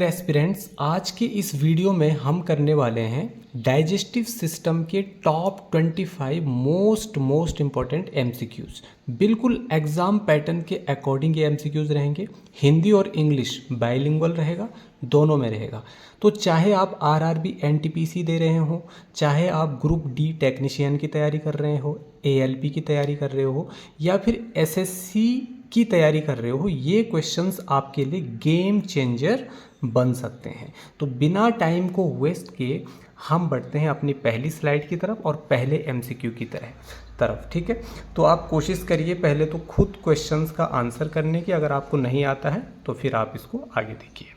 Aspirants, आज के इस वीडियो में हम करने वाले हैं डाइजेस्टिव सिस्टम के टॉप 25 मोस्ट इम्पॉर्टेंट एमसीक्यूज। बिल्कुल एग्जाम पैटर्न के अकॉर्डिंग ये एमसीक्यूज रहेंगे। हिंदी और इंग्लिश बाइलिंगुअल रहेगा, दोनों में रहेगा। तो चाहे आप आरआरबी एनटीपीसी दे रहे हो, चाहे आप ग्रुप डी टेक्नीशियन की तैयारी कर रहे हो, एएलपी की तैयारी कर रहे हो, या फिर एसएससी की तैयारी कर रहे हो, ये क्वेश्चंस आपके लिए गेम चेंजर बन सकते हैं। तो बिना टाइम को वेस्ट किए हम बढ़ते हैं अपनी पहली स्लाइड की तरफ और पहले एमसीक्यू की तरफ। ठीक है, तो आप कोशिश करिए पहले तो खुद क्वेश्चंस का आंसर करने की। अगर आपको नहीं आता है तो फिर आप इसको आगे देखिए।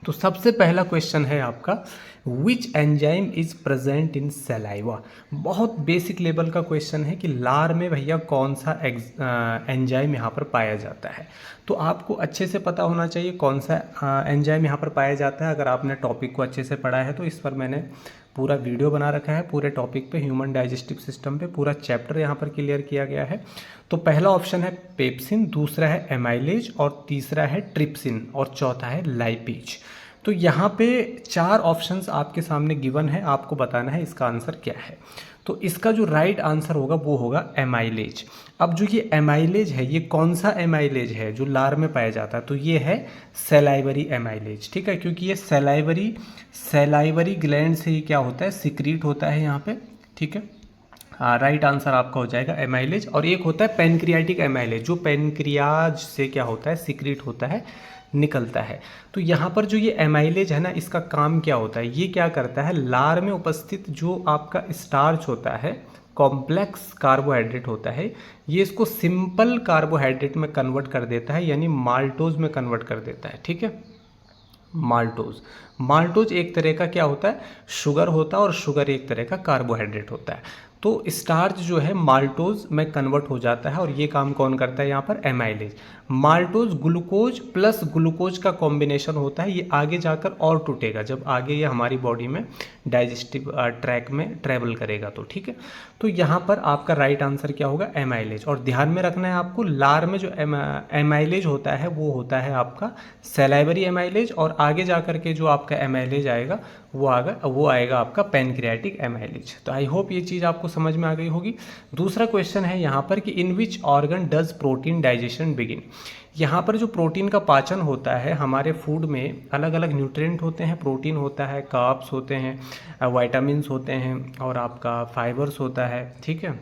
तो सबसे पहला क्वेश्चन है आपका, which enzyme is present in saliva. बहुत बेसिक लेवल का क्वेश्चन है कि लार में भैया कौन सा एंजाइम यहाँ पर पाया जाता है। तो आपको अच्छे से पता होना चाहिए कौन सा एंजाइम यहाँ पर पाया जाता है। अगर आपने टॉपिक को अच्छे से पढ़ा है तो इस पर मैंने पूरा वीडियो बना रखा है, पूरे टॉपिक पे, ह्यूमन डाइजेस्टिव सिस्टम पे पूरा चैप्टर यहाँ पर क्लियर किया गया है। तो पहला ऑप्शन है पेप्सिन, दूसरा है एमाइलेज, और तीसरा है ट्रिप्सिन, और चौथा है लाइपेज। तो यहाँ पे 4 ऑप्शंस आपके सामने गिवन है, आपको बताना है इसका आंसर क्या है। तो इसका जो राइट आंसर होगा वो होगा एमाइलेज। अब जो ये एमाइलेज है, ये कौन सा एमाइलेज है जो लार में पाया जाता है? तो ये है सलाइवरी एमाइलेज। ठीक है, क्योंकि ये सलाइवरी ग्लैंड से ही क्या होता है, सिक्रीट होता है यहाँ पे। ठीक है, राइट आंसर आपका हो जाएगा एमाइलेज। और एक होता है पेनक्रियाटिक एमाइलेज, जो पेनक्रियाज से क्या होता है, सिक्रीट होता है, निकलता है। तो यहाँ पर जो ये एमाइलेज है ना, इसका काम क्या होता है, ये क्या करता है, लार में उपस्थित जो आपका स्टार्च होता है, कॉम्प्लेक्स कार्बोहाइड्रेट होता है, ये इसको सिंपल कार्बोहाइड्रेट में कन्वर्ट कर देता है, यानी माल्टोज में कन्वर्ट कर देता है। ठीक है, माल्टोज एक तरह का क्या होता है, शुगर होता है, और शुगर एक तरह का कार्बोहाइड्रेट होता है। तो स्टार्च जो है माल्टोज में कन्वर्ट हो जाता है, और ये काम कौन करता है यहाँ पर, amylase. Maltose glucose plus glucose का कॉम्बिनेशन होता है, ये आगे जाकर और टूटेगा जब आगे ये हमारी बॉडी में डाइजेस्टिव ट्रैक में ट्रैवल करेगा। तो ठीक है, तो यहाँ पर आपका राइट आंसर क्या होगा, एमाइलेज। और ध्यान में रखना है आपको, लार में जो एमाइलेज होता है वो होता है आपका सलाइवरी एमाइलेज, और आगे जाकर के जो आपका एमाइलेज आएगा वो आएगा आपका पेनक्रियाटिक एमाइलेज। तो आई होप ये चीज़ आपको समझ में आ गई होगी। दूसरा क्वेश्चन है यहाँ पर कि in which organ does protein digestion begin. यहाँ पर जो प्रोटीन का पाचन होता है, हमारे फूड में अलग अलग न्यूट्रिएंट होते हैं, प्रोटीन होता है, कार्ब्स होते हैं, वाइटामिन्स होते हैं, और आपका फाइबर्स होता है, ठीक है,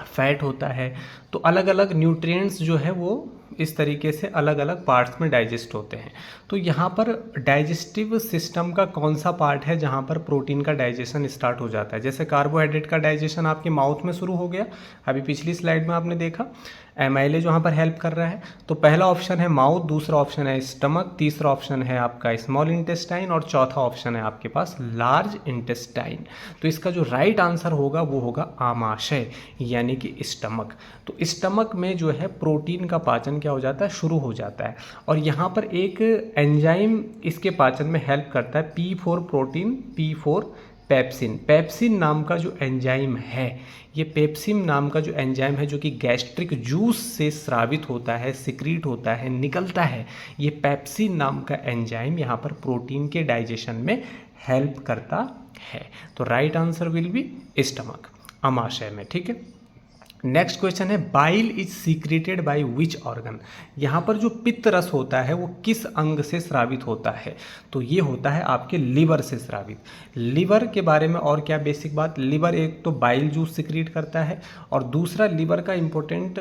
फैट होता है। तो अलग अलग न्यूट्रिएंट्स जो है वो इस तरीके से अलग अलग पार्ट्स में डाइजेस्ट होते हैं। तो यहाँ पर डाइजेस्टिव सिस्टम का कौन सा पार्ट है जहाँ पर प्रोटीन का डाइजेशन स्टार्ट हो जाता है? जैसे कार्बोहाइड्रेट का डाइजेशन आपके माउथ में शुरू हो गया, अभी पिछली स्लाइड में आपने देखा, एमाइलेज वहाँ पर हेल्प कर रहा है। तो पहला ऑप्शन है माउथ, दूसरा ऑप्शन है स्टमक, तीसरा ऑप्शन है आपका स्मॉल इंटेस्टाइन, और चौथा ऑप्शन है आपके पास लार्ज इंटेस्टाइन। तो इसका जो राइट आंसर होगा वो होगा आमाशय, यानी कि स्टमक। तो स्टमक में जो है प्रोटीन का पाचन क्या हो जाता है, शुरू हो जाता है। और यहाँ पर एक एंजाइम इसके पाचन में हेल्प करता है, P4 प्रोटीन, P4 पेप्सिन नाम का जो एंजाइम है, ये पेप्सिन नाम का जो एंजाइम है, जो कि गैस्ट्रिक जूस से स्रावित होता है, सिक्रीट होता है, निकलता है, ये पेप्सिन नाम का एंजाइम यहाँ पर प्रोटीन के डाइजेशन में हेल्प करता है। तो right answer will be stomach, अमाशय में। ठीक है, नेक्स्ट क्वेश्चन है, bile is secreted by which organ. यहाँ पर जो पित्त रस होता है वो किस अंग से स्रावित होता है? तो ये होता है आपके लिवर से स्रावित। लिवर के बारे में और क्या बेसिक बात, लिवर एक तो बाइल जूस सिक्रीट करता है, और दूसरा लिवर का इम्पोर्टेंट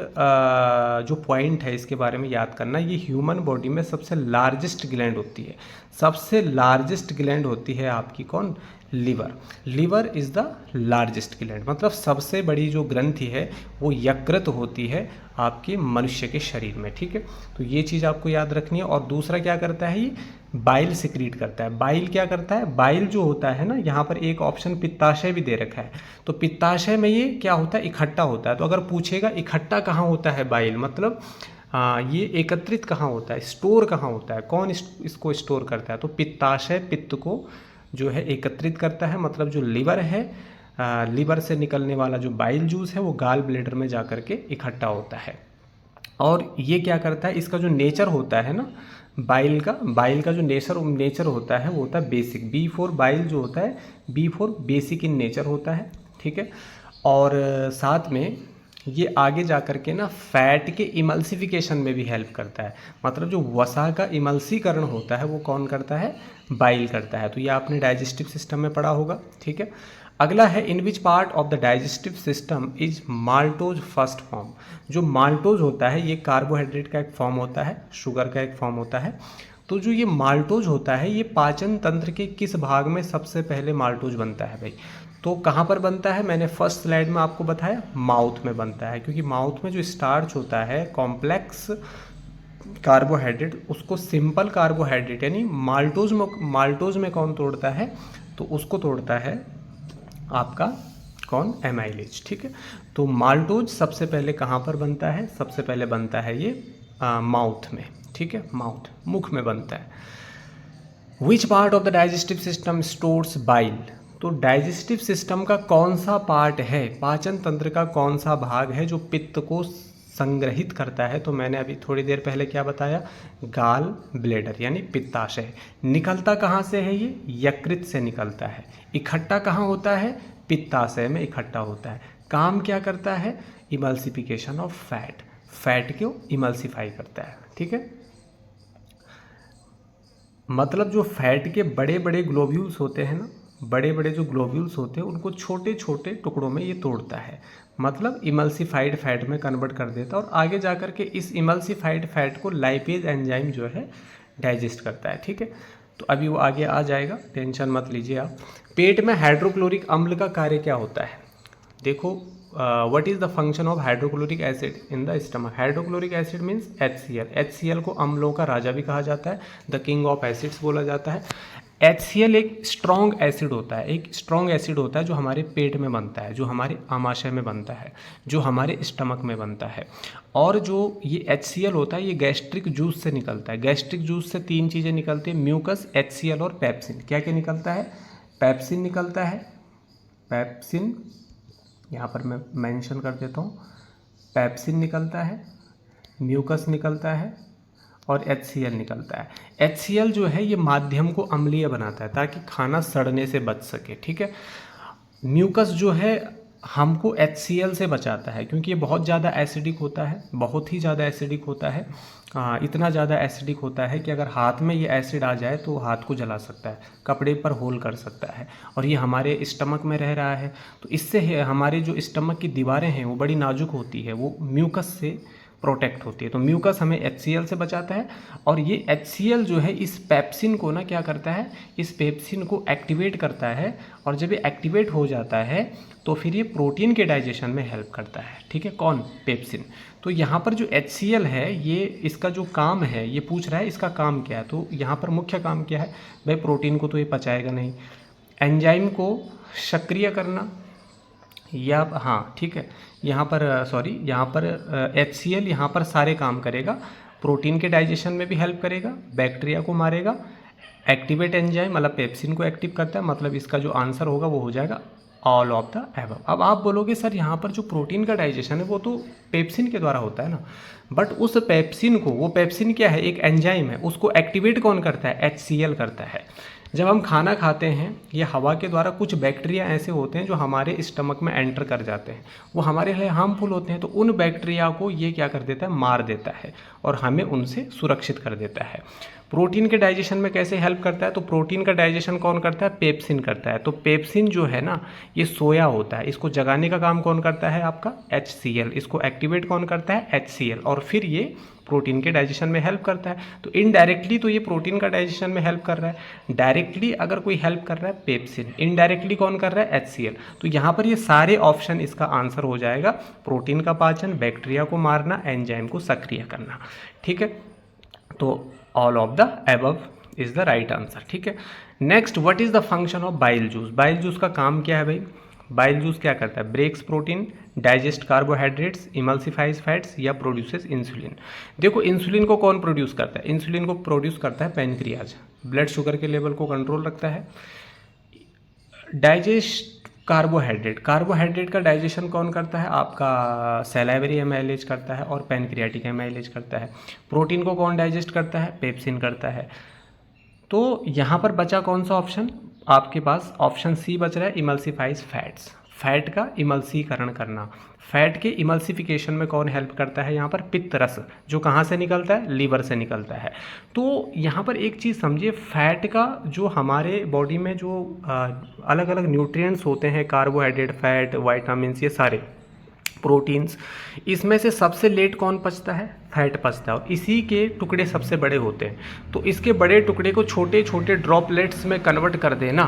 जो पॉइंट है इसके बारे में याद करना, ये ह्यूमन बॉडी में सबसे लार्जेस्ट ग्लैंड होती है। सबसे लार्जेस्ट ग्लैंड होती है आपकी कौन, liver is the largest gland, मतलब सबसे बड़ी जो ग्रंथि है वो यकृत होती है आपके मनुष्य के शरीर में। ठीक है, तो ये चीज़ आपको याद रखनी है। और दूसरा क्या करता है, ये बाइल सिक्रीट करता है। बाइल क्या करता है, बाइल जो होता है ना, यहाँ पर एक ऑप्शन पित्ताशय भी दे रखा है। तो पित्ताशय में ये क्या होता है, इकट्ठा होता है। तो अगर पूछेगा इकट्ठा कहाँ होता है बाइल, मतलब ये एकत्रित कहाँ होता है, स्टोर कहाँ होता है, कौन इसको स्टोर करता है? तो पित्ताशय पित्त को जो है एकत्रित करता है, मतलब जो लिवर है, लिवर से निकलने वाला जो बाइल जूस है वो गाल ब्लेडर में जा कर के इकट्ठा होता है। और ये क्या करता है, इसका जो नेचर होता है ना, बाइल का जो नेचर होता है वो होता है बेसिक। B4 बाइल जो होता है, B4 बेसिक इन नेचर होता है, ठीक है। और साथ में ये आगे जा कर के ना फैट के इमल्सिफिकेशन में भी हेल्प करता है। मतलब जो वसा का इमल्सीकरण होता है वो कौन करता है, बाइल करता है। तो ये आपने डाइजेस्टिव सिस्टम में पढ़ा होगा, ठीक है। अगला है in which part of the digestive system is maltose first form. जो माल्टोज होता है ये कार्बोहाइड्रेट का एक फॉर्म होता है, शुगर का एक फॉर्म होता है। तो जो ये माल्टोज होता है ये पाचन तंत्र के किस भाग में सबसे पहले माल्टोज बनता है भाई? तो कहाँ पर बनता है? मैंने फर्स्ट स्लाइड में आपको बताया, माउथ में बनता है। क्योंकि माउथ में जो स्टार्च होता है कॉम्प्लेक्स कार्बोहाइड्रेट, उसको सिंपल कार्बोहाइड्रेट यानी माल्टोज में कौन तोड़ता है? तो उसको तोड़ता है आपका कौन, एमाइलेज, ठीक है। तो माल्टोज सबसे पहले कहाँ पर बनता है? सबसे पहले बनता है ये माउथ में, ठीक है, माउथ, मुख में बनता है। विच part of the digestive system stores bile? तो डाइजेस्टिव सिस्टम का कौन सा पार्ट है, पाचन तंत्र का कौन सा भाग है जो पित्त को संग्रहित करता है? तो मैंने अभी थोड़ी देर पहले क्या बताया, गाल ब्लेडर यानी पित्ताशय। निकलता कहाँ से है ये? यकृत से निकलता है। इकट्ठा कहाँ होता है? पित्ताशय में इकट्ठा होता है। काम क्या करता है? इमल्सिफिकेशन ऑफ फैट, फैट को इमल्सिफाई करता है, ठीक है। मतलब जो फैट के बड़े बड़े ग्लोब्यूल्स होते हैं ना, बड़े बड़े जो ग्लोब्यूल्स होते हैं उनको छोटे छोटे टुकड़ों में ये तोड़ता है, मतलब इमल्सिफाइड फैट में कन्वर्ट कर देता है। और आगे जा कर के इस इमल्सिफाइड फैट को लाइपेज एंजाइम जो है डाइजेस्ट करता है, ठीक है। तो अभी वो आगे आ जाएगा, टेंशन मत लीजिए आप। पेट में हाइड्रोक्लोरिक अम्ल का कार्य क्या होता है? देखो, what is the function of hydrochloric acid in the stomach? Hydrochloric acid means HCl। HCl को अम्लों का राजा भी कहा जाता है, द किंग ऑफ एसिड्स बोला जाता है। HCl एक स्ट्रॉन्ग एसिड होता है, एक स्ट्रॉन्ग एसिड होता है जो हमारे पेट में बनता है, जो हमारे आमाशय में बनता है, जो हमारे स्टमक में बनता है। और जो ये HCl होता है ये गैस्ट्रिक जूस से निकलता है। गैस्ट्रिक जूस से 3 चीज़ें निकलती हैं, म्यूकस, HCl और पेप्सिन। क्या क्या निकलता है? पेप्सिन निकलता है, पेप्सिन यहाँ पर मैं मेंशन कर देता हूँ, पेप्सिन निकलता है, म्यूकस निकलता है और HCl निकलता है। HCl जो है ये माध्यम को अम्लीय बनाता है ताकि खाना सड़ने से बच सके, ठीक है। म्यूकस जो है हमको HCl से बचाता है क्योंकि ये बहुत ज़्यादा एसिडिक होता है, बहुत ही ज़्यादा एसिडिक होता है। इतना ज़्यादा एसिडिक होता है कि अगर हाथ में ये एसिड आ जाए तो हाथ को जला सकता है, कपड़े पर होल कर सकता है। और ये हमारे स्टमक में रह रहा है तो इससे हमारे जो स्टमक की दीवारें हैं वो बड़ी नाजुक होती है, वो म्यूकस से प्रोटेक्ट होती है। तो म्यूकस हमें HCl से बचाता है। और ये HCl जो है इस पेप्सिन को ना क्या करता है, इस पेप्सिन को एक्टिवेट करता है। और जब ये एक्टिवेट हो जाता है तो फिर ये प्रोटीन के डाइजेशन में हेल्प करता है, ठीक है। कौन? पेप्सिन। तो यहाँ पर जो HCl है ये इसका जो काम है, ये पूछ रहा है इसका काम क्या है। तो यहाँ पर मुख्य काम क्या है भाई? प्रोटीन को तो ये पचाएगा नहीं, एंजाइम को सक्रिय करना, या हाँ ठीक है, यहाँ पर यहाँ पर HCl यहाँ पर सारे काम करेगा, प्रोटीन के डाइजेशन में भी हेल्प करेगा, बैक्टीरिया को मारेगा, एक्टिवेट एंजाइम मतलब पेप्सिन को एक्टिव करता है। मतलब इसका जो आंसर होगा वो हो जाएगा ऑल ऑफ द एबव। अब आप बोलोगे सर यहाँ पर जो प्रोटीन का डाइजेशन है वो तो पेप्सिन के द्वारा होता है ना, बट उस पेप्सिन को, वो पेप्सिन क्या है? एक एंजाइम है, उसको एक्टिवेट कौन करता है? HCl करता है। जब हम खाना खाते हैं ये हवा के द्वारा कुछ बैक्टीरिया ऐसे होते हैं जो हमारे स्टमक में एंटर कर जाते हैं, वो हमारे लिए हार्मफुल होते हैं। तो उन बैक्टीरिया को ये क्या कर देता है? मार देता है और हमें उनसे सुरक्षित कर देता है। प्रोटीन के डाइजेशन में कैसे हेल्प करता है? तो प्रोटीन का डाइजेशन कौन करता है? पेप्सिन करता है। तो पेप्सिन जो है ना ये सोया होता है, इसको जगाने का काम कौन करता है? आपका HCl। इसको एक्टिवेट कौन करता है? HCl। और फिर ये प्रोटीन के डाइजेशन में हेल्प करता है। तो इनडायरेक्टली तो ये प्रोटीन का डाइजेशन में हेल्प कर रहा है, डायरेक्टली अगर कोई हेल्प कर रहा है पेप्सिन, इनडायरेक्टली कौन कर रहा है? HCl। तो यहाँ पर ये सारे ऑप्शन इसका आंसर हो जाएगा, प्रोटीन का पाचन, बैक्टीरिया को मारना, एंजाइम को सक्रिय करना, ठीक है। तो all of the above is the right answer, ठीक है। Next, what is the function of bile juice? Bile juice का काम क्या है भाई? बाइल जूस क्या करता है? Breaks protein, digest carbohydrates, emulsifies fats या प्रोड्यूसेस इंसुलिन। देखो इंसुलिन को कौन प्रोड्यूस करता है? इंसुलिन को प्रोड्यूस करता है पैनक्रियाज, ब्लड शुगर के लेवल को कंट्रोल रखता है। डाइजेस्ट कार्बोहाइड्रेट, कार्बोहाइड्रेट का डाइजेशन कौन करता है? आपका सैलाइवरी एमाइलेज करता है और पैनक्रियाटिक एमाइलेज करता है। प्रोटीन को कौन डाइजेस्ट करता है? पेप्सिन करता है। तो यहाँ पर बचा कौन सा ऑप्शन आपके पास? ऑप्शन सी बच रहा है, इमल्सिफाइज फैट्स, फैट का इमल्सीकरण करना। फैट के इमल्सिफिकेशन में कौन हेल्प करता है? यहाँ पर पित्त रस, जो कहाँ से निकलता है? लीवर से निकलता है। तो यहाँ पर एक चीज़ समझिए, फैट का जो हमारे बॉडी में जो अलग अलग न्यूट्रिएंट्स होते हैं, कार्बोहाइड्रेट, फैट, वाइटामिन्स, ये सारे प्रोटीन्स, इसमें से सबसे लेट कौन पचता है? फैट पचता है, और इसी के टुकड़े सबसे बड़े होते हैं। तो इसके बड़े टुकड़े को छोटे छोटे ड्रॉपलेट्स में कन्वर्ट कर देना,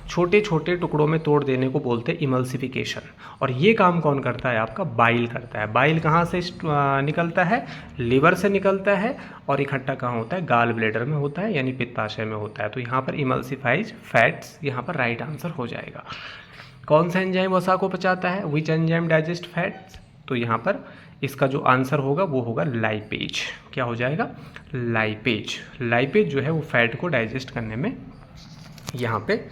छोटे छोटे टुकड़ों में तोड़ देने को बोलते हैं इमल्सिफिकेशन। और ये काम कौन करता है? आपका बाइल करता है। बाइल कहाँ से निकलता है? लीवर से निकलता है, और इकट्ठा कहाँ होता है? गाल ब्लेडर में होता है, यानी पित्ताशय में होता है। तो यहाँ पर इमल्सिफाइज फैट्स यहाँ पर राइट आंसर हो जाएगा। कौन सा एंजाइम वसा को पचाता है? Which enzyme digest fats? तो यहाँ पर इसका जो आंसर होगा वो होगा लाइपेज। क्या हो जाएगा? लाइपेज। लाइपेज जो है वो फैट को डाइजेस्ट करने में यहाँ पे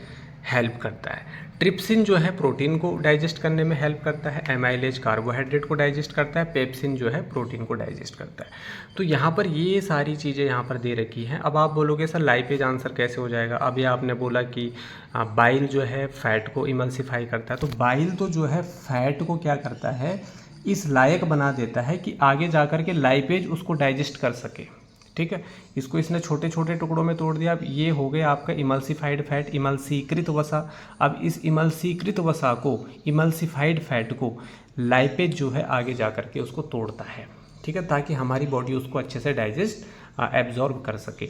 हेल्प करता है। ट्रिप्सिन जो है प्रोटीन को डाइजेस्ट करने में हेल्प करता है। एमाइलेज कार्बोहाइड्रेट को डाइजेस्ट करता है। पेप्सिन जो है प्रोटीन को डाइजेस्ट करता है। तो यहाँ पर ये सारी चीज़ें यहाँ पर दे रखी हैं। अब आप बोलोगे सर लाइपेज आंसर कैसे हो जाएगा? अभी आपने बोला कि बाइल जो है फैट को इमल्सिफाई करता है। तो बाइल तो जो है फैट को क्या करता है? इस लायक बना देता है कि आगे जा कर के लाइपेज उसको डाइजेस्ट कर सके। ठीक है, इसको इसने छोटे छोटे टुकड़ों में तोड़ दिया। अब ये हो गया आपका इमल्सिफाइड फैट, इमल्सीकृत वसा। अब इस इमल्सीकृत वसा को, इमल्सिफाइड फैट को लाइपेज जो है आगे जा कर के उसको तोड़ता है। ठीक है, ताकि हमारी बॉडी उसको अच्छे से डाइजेस्ट एब्जॉर्ब कर सके।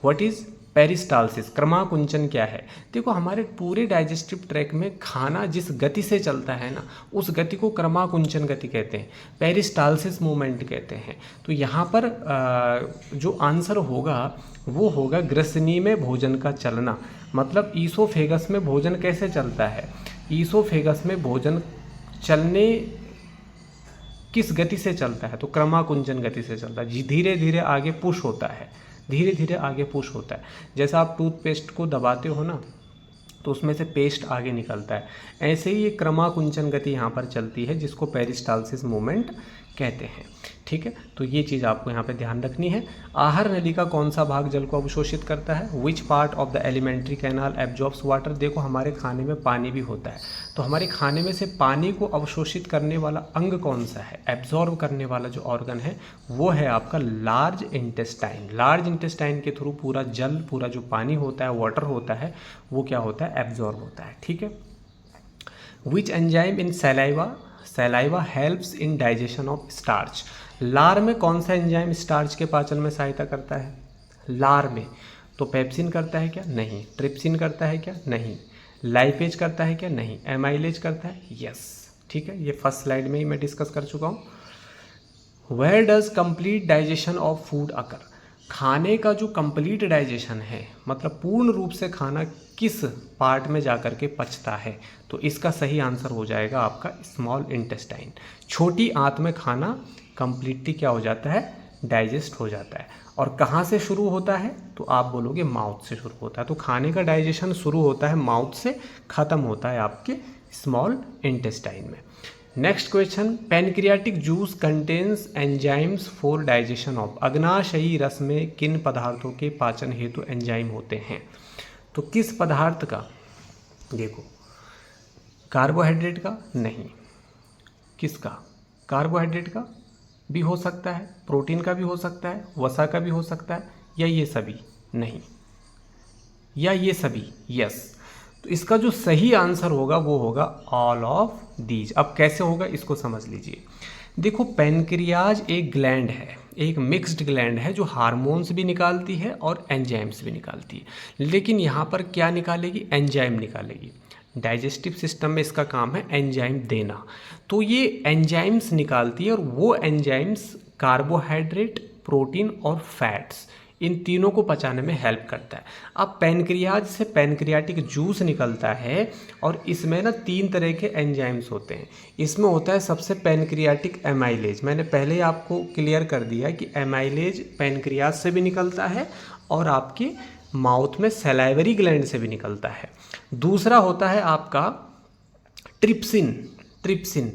What is peristalsis? क्रमाकुंचन क्या है? देखो, हमारे पूरे डाइजेस्टिव ट्रैक में खाना जिस गति से चलता है ना, उस गति को क्रमाकुंचन गति कहते हैं, पेरिस्टालसिस मूवमेंट कहते हैं। तो यहाँ पर जो आंसर होगा वो होगा ग्रसनी में भोजन का चलना। मतलब ईसोफेगस में भोजन कैसे चलता है? ईसोफेगस में भोजन चलने किस गति से चलता है? तो क्रमाकुंचन गति से चलता है। धीरे धीरे आगे पुश होता है, धीरे धीरे आगे पुश होता है। जैसा आप टूथपेस्ट को दबाते हो ना, तो उसमें से पेस्ट आगे निकलता है। ऐसे ही ये क्रमाकुंचन गति यहाँ पर चलती है, जिसको पेरिस्टालसिस मूवमेंट कहते हैं। ठीक है, तो ये चीज़ आपको यहाँ पे ध्यान रखनी है। आहार नली का कौन सा भाग जल को अवशोषित करता है? विच part of the alimentary canal absorbs water? देखो, हमारे खाने में पानी भी होता है, तो हमारे खाने में से पानी को अवशोषित करने वाला अंग कौन सा है? एब्जॉर्ब करने वाला जो ऑर्गन है वो है आपका लार्ज इंटेस्टाइन। लार्ज इंटेस्टाइन के थ्रू पूरा जल, पूरा जो पानी होता है, वाटर होता है, वो क्या होता है? एब्जॉर्ब होता है। ठीक है। Which enzyme in saliva? Saliva helps in digestion of starch. लार में कौन सा एंजाइम स्टार्च के पाचन में सहायता करता है? लार में तो पेप्सिन करता है क्या? नहीं। ट्रिप्सिन करता है क्या? नहीं। लाइपेज करता है क्या? नहीं। एमाइलेज करता है? यस। ठीक है, ये फर्स्ट स्लाइड में ही मैं डिस्कस कर चुका हूँ। Where does complete digestion of food occur? खाने का जो कंप्लीट डाइजेशन है, मतलब पूर्ण रूप से खाना किस पार्ट में जाकर के पचता है? तो इसका सही आंसर हो जाएगा आपका स्मॉल इंटेस्टाइन। छोटी आंत में खाना कंप्लीटली क्या हो जाता है? डाइजेस्ट हो जाता है। और कहाँ से शुरू होता है? तो आप बोलोगे माउथ से शुरू होता है। तो खाने का डाइजेशन शुरू होता है माउथ से, ख़त्म होता है आपके स्मॉल इंटेस्टाइन में। Next question, pancreatic juice contains enzymes for digestion of? अग्नाशयी रस में किन पदार्थों के पाचन हेतु एंजाइम होते हैं? तो किस पदार्थ का? देखो, कार्बोहाइड्रेट का? नहीं। किसका? कार्बोहाइड्रेट का भी हो सकता है, प्रोटीन का भी हो सकता है, वसा का भी हो सकता है, या ये सभी? नहीं। या ये सभी? यस। तो इसका जो सही आंसर होगा वो होगा ऑल ऑफ दीज। अब कैसे होगा इसको समझ लीजिए। देखो, पैनक्रियाज एक ग्लैंड है, एक मिक्स्ड ग्लैंड है, जो हार्मोन्स भी निकालती है और एंजाइम्स भी निकालती है। लेकिन यहाँ पर क्या निकालेगी? एंजाइम निकालेगी। डाइजेस्टिव सिस्टम में इसका काम है एंजाइम देना। तो ये एंजाइम्स निकालती है, और वो एंजाइम्स कार्बोहाइड्रेट, प्रोटीन और फैट्स, इन तीनों को पचाने में हेल्प करता है। अब पैनक्रियाज से पैनक्रियाटिक जूस निकलता है, और इसमें ना 3 तरह के एंजाइम्स होते हैं। इसमें होता है सबसे पैनक्रियाटिक एमाइलेज। मैंने पहले ही आपको क्लियर कर दिया कि एमाइलेज पैनक्रियाज से भी निकलता है और आपके माउथ में सैलाइवरी ग्लैंड से भी निकलता है। दूसरा होता है आपका ट्रिप्सिन, ट्रिप्सिन,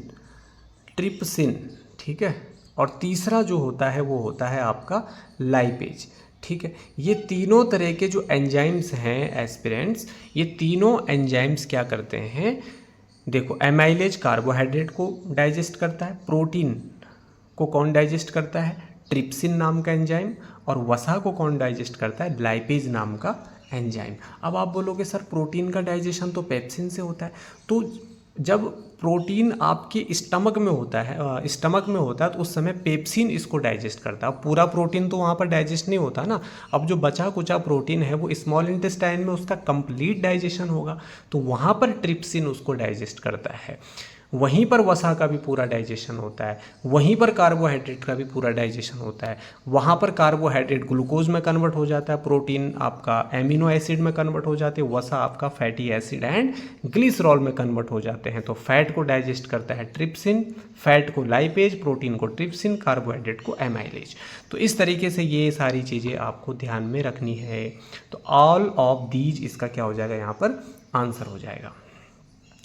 ट्रिप्सिन, ठीक है। और तीसरा जो होता है वो होता है आपका लाइपेज, ठीक है। ये तीनों तरह के जो एंजाइम्स हैं एस्पिरेंट्स, ये तीनों एंजाइम्स क्या करते हैं, देखो एमाइलेज कार्बोहाइड्रेट को डाइजेस्ट करता है, प्रोटीन को कौन डाइजेस्ट करता है, ट्रिप्सिन नाम का एंजाइम, और वसा को कौन डाइजेस्ट करता है, लाइपेज नाम का एंजाइम। अब आप बोलोगे सर प्रोटीन का डाइजेशन तो पेप्सिन से होता है, तो जब प्रोटीन आपके स्टमक में होता है तो उस समय पेप्सिन इसको डाइजेस्ट करता है। अब पूरा प्रोटीन तो वहाँ पर डाइजेस्ट नहीं होता ना, अब जो बचा कुचा प्रोटीन है वो स्मॉल इंटेस्टाइन में उसका कंप्लीट डाइजेशन होगा, तो वहाँ पर ट्रिप्सिन उसको डाइजेस्ट करता है। वहीं पर वसा का भी पूरा डाइजेशन होता है, वहीं पर कार्बोहाइड्रेट का भी पूरा डाइजेशन होता है। वहाँ पर कार्बोहाइड्रेट ग्लूकोज में कन्वर्ट हो जाता है, प्रोटीन आपका एमिनो एसिड में कन्वर्ट हो जाते हैं, वसा आपका फैटी एसिड एंड ग्लिसरॉल में कन्वर्ट हो जाते हैं। तो फैट को डाइजेस्ट करता है ट्रिप्सिन, फैट को लाइपेज, प्रोटीन को ट्रिप्सिन, कार्बोहाइड्रेट को एमाइलेज। तो इस तरीके से ये सारी चीज़ें आपको ध्यान में रखनी है। तो ऑल ऑफ दीज इसका क्या हो जाएगा, यहाँ पर आंसर हो जाएगा।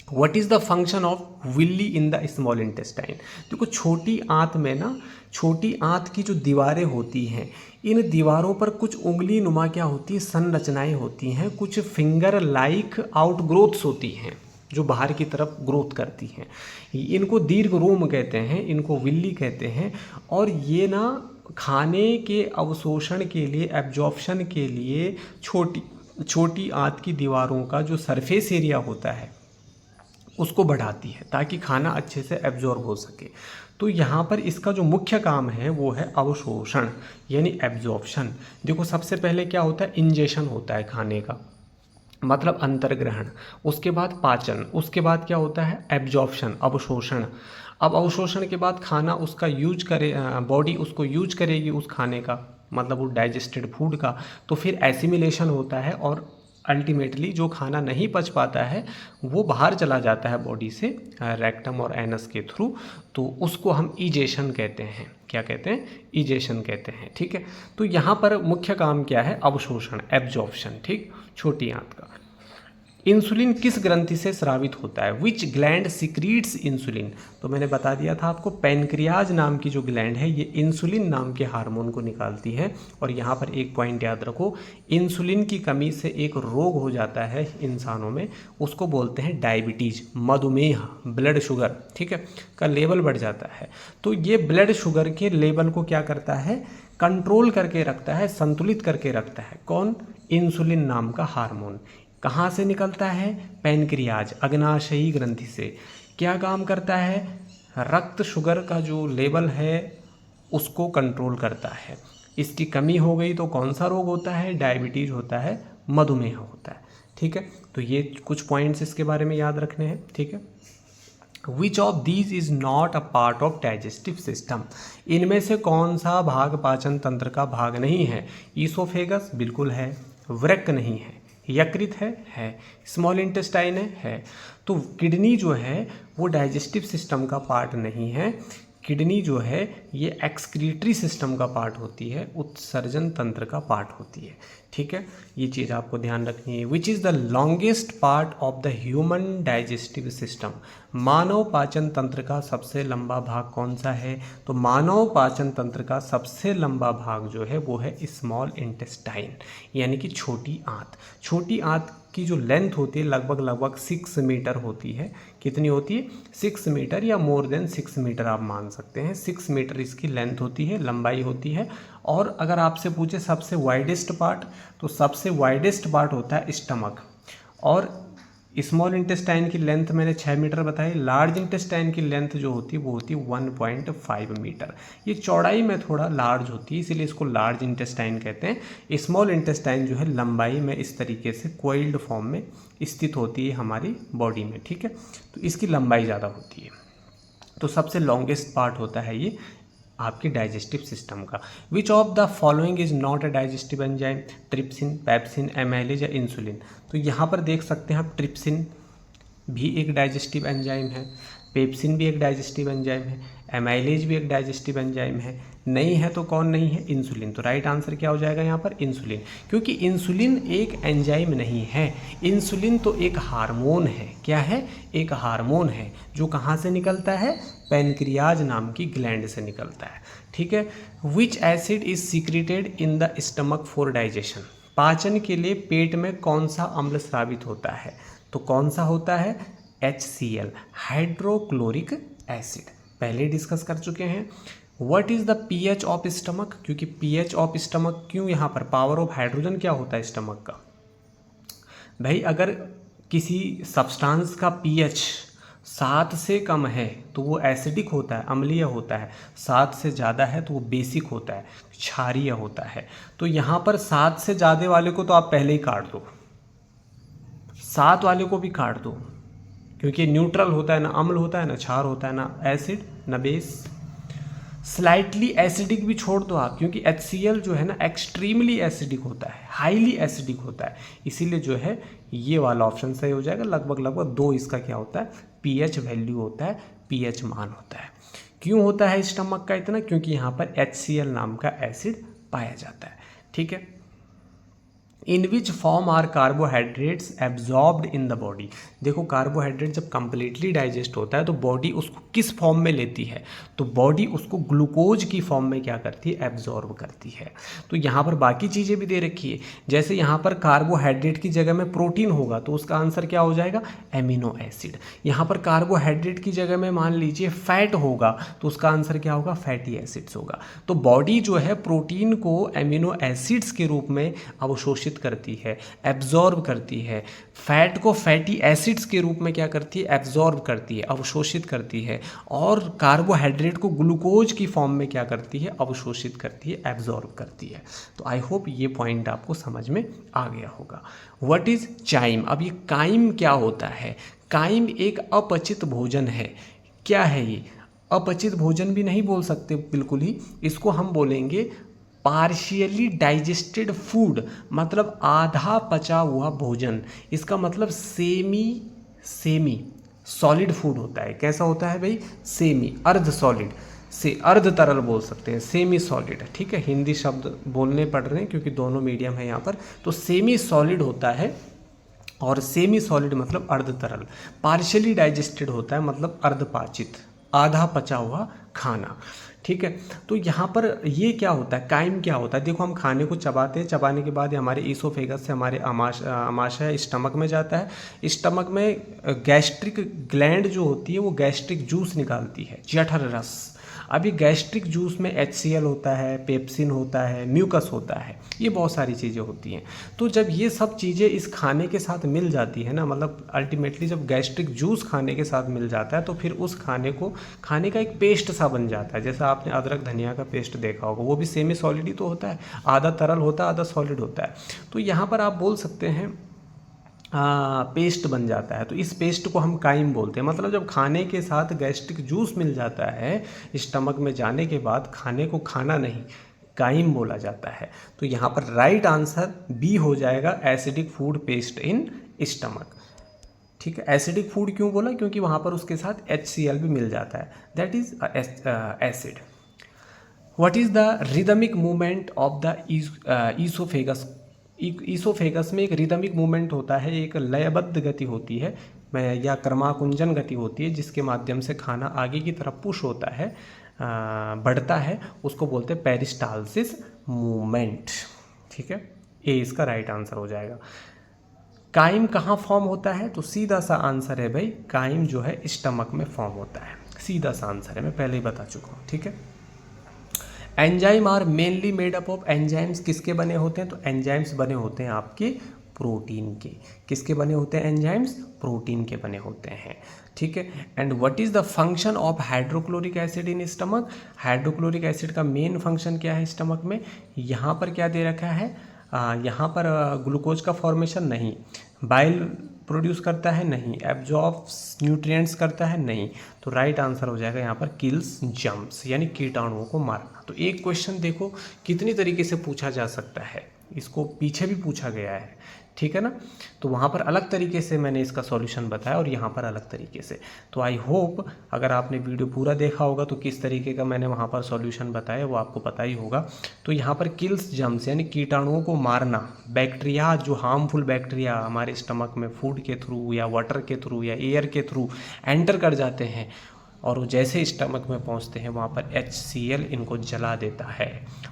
What is the function of Willey in the small intestine. देखो छोटी आंत में ना, छोटी आंत की जो दीवारें होती हैं, इन दीवारों पर कुछ उंगली नुमा क्या होती है, संरचनाएं होती हैं, कुछ फिंगर लाइक आउटग्रोथ्स होती हैं जो बाहर की तरफ ग्रोथ करती हैं। इनको दीर्घ रोम कहते हैं, इनको विल्ली कहते हैं। और ये ना खाने के अवशोषण के लिए, एब्जॉर्प्शन के लिए छोटी आंत की दीवारों का जो सरफेस एरिया होता है उसको बढ़ाती है ताकि खाना अच्छे से एब्जॉर्ब हो सके। तो यहाँ पर इसका जो मुख्य काम है वो है अवशोषण यानी एब्जॉर्प्शन। देखो सबसे पहले क्या होता है, इंजेशन होता है खाने का, मतलब अंतर्ग्रहण, उसके बाद पाचन, उसके बाद क्या होता है एब्जॉर्प्शन, अवशोषण। अब अवशोषण के बाद खाना उसका यूज करे, बॉडी उसको यूज करेगी उस खाने का, मतलब वो डाइजेस्टेड फूड का। तो फिर एसिमिलेशन होता है और अल्टीमेटली जो खाना नहीं पच पाता है वो बाहर चला जाता है बॉडी से रेक्टम और एनस के थ्रू, तो उसको हम इजेशन कहते हैं। क्या कहते हैं, इजेशन कहते हैं, ठीक है। तो यहाँ पर मुख्य काम क्या है, अवशोषण, एब्जॉर्प्शन, ठीक। छोटी आंत का इंसुलिन किस ग्रंथि से स्रावित होता है, विच ग्लैंड सिक्रीट्स इंसुलिन। तो मैंने बता दिया था आपको, पैनक्रियाज नाम की जो ग्लैंड है ये इंसुलिन नाम के हार्मोन को निकालती है। और यहाँ पर एक पॉइंट याद रखो, इंसुलिन की कमी से एक रोग हो जाता है इंसानों में, उसको बोलते हैं डायबिटीज, मधुमेह, ब्लड शुगर, ठीक है, का लेवल बढ़ जाता है। तो ये ब्लड शुगर के लेवल को क्या करता है, कंट्रोल करके रखता है, संतुलित करके रखता है। कौन, इंसुलिन नाम का हार्मोन। कहाँ से निकलता है, पैनक्रियाज, अग्नाशयी ग्रंथि से। क्या काम करता है, रक्त शुगर का जो लेवल है उसको कंट्रोल करता है। इसकी कमी हो गई तो कौन सा रोग होता है, डायबिटीज होता है, मधुमेह होता है, ठीक है। तो ये कुछ पॉइंट्स इसके बारे में याद रखने हैं, ठीक है। Which of these is not a part of digestive system. इनमें से कौन सा भाग पाचन तंत्र का भाग नहीं है, ईसोफेगस बिल्कुल है, वृक्क नहीं है, यकृत है, स्मॉल इंटेस्टाइन है। तो किडनी जो है वो डाइजेस्टिव सिस्टम का पार्ट नहीं है। किडनी जो है ये एक्सक्रीटरी सिस्टम का पार्ट होती है, उत्सर्जन तंत्र का पार्ट होती है, ठीक है। ये चीज़ आपको ध्यान रखनी है। Which is the longest part of the human digestive system. मानव पाचन तंत्र का सबसे लंबा भाग कौन सा है, तो मानव पाचन तंत्र का सबसे लंबा भाग जो है वो है स्मॉल इंटेस्टाइन यानी कि छोटी आंत। छोटी आंत की जो लेंथ होती है लगभग 6 मीटर होती है। कितनी होती है, 6 मीटर या मोर देन 6 मीटर आप मान सकते हैं। 6 मीटर इसकी लेंथ होती है, लंबाई होती है। और अगर आपसे पूछे सबसे वाइडेस्ट पार्ट, तो सबसे वाइडेस्ट पार्ट होता है स्टमक। और स्मॉल इंटेस्टाइन की लेंथ मैंने 6 मीटर बताई, लार्ज इंटेस्टाइन की लेंथ जो होती है वो होती है 1.5 मीटर। ये चौड़ाई में थोड़ा लार्ज होती है, इसीलिए इसको लार्ज इंटेस्टाइन कहते हैं। स्मॉल इंटेस्टाइन जो है लंबाई में इस तरीके से कोइल्ड फॉर्म में स्थित होती है हमारी बॉडी में, ठीक है। तो इसकी लंबाई ज़्यादा होती है। तो सबसे लॉन्गेस्ट पार्ट होता है ये आपके डाइजेस्टिव सिस्टम का। Which of the following is not a digestive enzyme, trypsin, pepsin, amylase या इंसुलिन। तो यहाँ पर देख सकते हैं आप, ट्रिप्सिन भी एक डाइजेस्टिव एंजाइम है, पेप्सिन भी एक डाइजेस्टिव एंजाइम है, एमाइलेज भी एक डाइजेस्टिव एंजाइम है, नहीं है तो कौन नहीं है, इंसुलिन। तो राइट आंसर क्या हो जाएगा यहाँ पर, इंसुलिन, क्योंकि इंसुलिन एक एंजाइम नहीं है, इंसुलिन तो एक हार्मोन है। क्या है, एक हार्मोन है जो कहाँ से निकलता है, पैनक्रियाज नाम की ग्लैंड से निकलता है। ठीक है। विच acid is secreted in the stomach for digestion, पाचन के लिए पेट में कौन सा अम्ल स्रावित होता है, तो कौन सा होता है, HCl, हाइड्रोक्लोरिक एसिड, पहले डिस्कस कर चुके हैं। What is the pH of stomach, क्योंकि pH ऑफ स्टमक, क्यों यहाँ पर पावर ऑफ हाइड्रोजन क्या होता है स्टमक का, भाई अगर किसी सब्सटेंस का pH 7 से कम है तो वो एसिडिक होता है, अम्लीय होता है, 7 से ज़्यादा है तो वो बेसिक होता है, क्षारीय होता है। तो यहाँ पर 7 से ज़्यादा वाले को तो आप पहले ही काट दो, 7 वाले को भी काट दो, क्योंकि न्यूट्रल होता है, ना अम्ल होता है, ना क्षार होता है, ना एसिड ना बेस। स्लाइटली एसिडिक भी छोड़ दो आप, क्योंकि HCl जो है ना एक्सट्रीमली एसिडिक होता है, हाईली एसिडिक होता है, इसीलिए जो है ये वाला ऑप्शन सही हो जाएगा। लगभग 2 इसका क्या होता है, pH वैल्यू होता है, pH मान होता है। क्यों होता है स्टमक का इतना, क्योंकि यहाँ पर HCl नाम का एसिड पाया जाता है। ठीक है। In which form are carbohydrates absorbed in the body, देखो कार्बोहाइड्रेट जब कंप्लीटली डाइजेस्ट होता है तो बॉडी उसको किस फॉर्म में लेती है, तो बॉडी उसको ग्लूकोज की फॉर्म में क्या करती है, एब्जॉर्ब करती है। तो यहाँ पर बाकी चीज़ें भी दे रखी है, जैसे यहाँ पर कार्बोहाइड्रेट की जगह में प्रोटीन होगा तो उसका आंसर क्या हो जाएगा, एमिनो एसिड। यहाँ पर कार्बोहाइड्रेट की जगह में मान लीजिए फैट होगा तो उसका आंसर क्या होगा, फैटी एसिड्स होगा। तो बॉडी जो है प्रोटीन को एमिनो एसिड्स के रूप में अवशोषित करती है, एब्जॉर्ब करती है, फैट को फैटी एसिड्स के रूप में क्या करती है, एब्जॉर्ब करती है, अवशोषित करती है, और कार्बोहाइड्रेट को ग्लूकोज की फॉर्म में क्या करती है, अवशोषित करती है, एब्जॉर्ब करती है। तो आई होप ये पॉइंट आपको समझ में आ गया होगा। व्हाट इज चाइम, अब ये काइम क्या होता है, काइम एक अपचित भोजन है। क्या है ये, अपचित भोजन भी नहीं बोल सकते बिल्कुल ही, इसको हम बोलेंगे पार्शियली डाइजेस्टेड फूड, मतलब आधा पचा हुआ भोजन। इसका मतलब सेमी सॉलिड फूड होता है। कैसा होता है भाई, सेमी, अर्ध सॉलिड से अर्ध तरल बोल सकते हैं, सेमी सॉलिड। ठीक है, हिंदी शब्द बोलने पड़ रहे हैं क्योंकि दोनों मीडियम है यहाँ पर। तो सेमी सॉलिड होता है, और सेमी सॉलिड मतलब अर्ध तरल। पार्शियली डाइजेस्टेड होता है मतलब अर्धपाचित, आधा पचा हुआ खाना। ठीक है। तो यहाँ पर ये क्या होता है, काइम क्या होता है, देखो हम खाने को चबाते हैं, चबाने के बाद हमारे ईसोफेगस से हमारे आमाशय स्टमक में जाता है। स्टमक में गैस्ट्रिक ग्लैंड जो होती है वो गैस्ट्रिक जूस निकालती है, जठर रस। अभी गैस्ट्रिक जूस में HCl होता है, पेप्सिन होता है, म्यूकस होता है, ये बहुत सारी चीज़ें होती हैं। तो जब ये सब चीज़ें इस खाने के साथ मिल जाती है ना, मतलब अल्टीमेटली जब गैस्ट्रिक जूस खाने के साथ मिल जाता है तो फिर उस खाने को खाने का एक पेस्ट सा बन जाता है। जैसा आपने अदरक धनिया का पेस्ट देखा होगा, वो भी सेमी सॉलिड ही तो होता है, आधा तरल होता है आधा सॉलिड होता है। तो यहाँ पर आप बोल सकते हैं पेस्ट बन जाता है। तो इस पेस्ट को हम काइम बोलते हैं। मतलब जब खाने के साथ गैस्ट्रिक जूस मिल जाता है स्टमक में जाने के बाद, खाने को खाना नहीं, काइम बोला जाता है। तो यहाँ पर राइट आंसर बी हो जाएगा, acidic food paste in stomach. ठीक है, एसिडिक फूड क्यों बोला, क्योंकि वहाँ पर उसके साथ HCl भी मिल जाता है, that is acid. What is the rhythmic movement of the oesophagus, oesophagus में एक रिदमिक मूवमेंट होता है, एक लयबद्ध गति होती है या क्रमाकुंजन गति होती है, जिसके माध्यम से खाना आगे की तरफ पुश होता है, बढ़ता है, उसको बोलते हैं पेरिस्टालसिस मूवमेंट। ठीक है, ये इसका राइट आंसर हो जाएगा। काइम कहाँ फॉर्म होता है, तो सीधा सा आंसर है भाई, काइम जो है स्टमक में फॉर्म होता है, सीधा सा आंसर है, मैं पहले ही बता चुका हूँ। ठीक है। Enzyme are mainly made up of, enzymes किसके बने होते हैं, तो एंजाइम्स बने होते हैं आपके प्रोटीन के। किसके बने होते हैं एंजाइम्स, प्रोटीन के बने होते हैं। ठीक है। And what is the function of hydrochloric acid in stomach, hydrochloric acid का मेन फंक्शन क्या है स्टमक में, यहाँ पर क्या दे रखा है, यहाँ पर ग्लूकोज का फॉर्मेशन नहीं, बाइल प्रोड्यूस करता है नहीं, एब्जॉर्ब्स न्यूट्रिएंट्स करता है नहीं। तो राइट आंसर हो जाएगा यहाँ पर किल्स जम्प्स, यानी कीटाणुओं को मारना। तो एक क्वेश्चन देखो कितनी तरीके से पूछा जा सकता है, इसको पीछे भी पूछा गया है। ठीक है ना। तो वहाँ पर अलग तरीके से मैंने इसका सॉल्यूशन बताया और यहाँ पर अलग तरीके से। तो आई होप अगर आपने वीडियो पूरा देखा होगा तो किस तरीके का मैंने वहाँ पर सॉल्यूशन बताया वो आपको पता ही होगा। तो यहाँ पर किल्स जर्म्स यानी कीटाणुओं को मारना, बैक्टीरिया जो हार्मफुल बैक्टीरिया हमारे स्टमक में फूड के थ्रू या वाटर के थ्रू या एयर के थ्रू एंटर कर जाते हैं और वो जैसे स्टमक में पहुंचते हैं वहाँ पर HCl इनको जला देता है,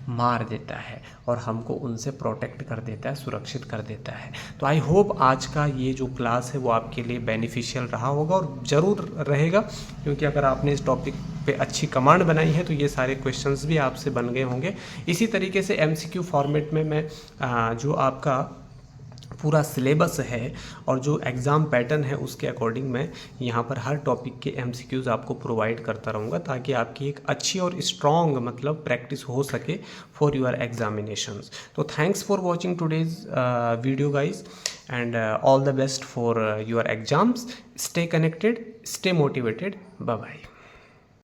मार देता है और हमको उनसे प्रोटेक्ट कर देता है, सुरक्षित कर देता है। तो आई होप आज का ये जो क्लास है वो आपके लिए बेनिफिशियल रहा होगा और ज़रूर रहेगा, क्योंकि अगर आपने इस टॉपिक पे अच्छी कमांड बनाई है तो ये सारे क्वेश्चंस भी आपसे बन गए होंगे। इसी तरीके से MCQ फॉर्मेट में मैं जो आपका पूरा सिलेबस है और जो एग्ज़ाम पैटर्न है उसके अकॉर्डिंग मैं यहाँ पर हर टॉपिक के MCQs आपको प्रोवाइड करता रहूँगा, ताकि आपकी एक अच्छी और स्ट्रॉन्ग मतलब प्रैक्टिस हो सके फॉर योर एग्जामिनेशंस। तो thanks for watching today's video guys and all the best for your exams. Stay connected, stay motivated, bye bye.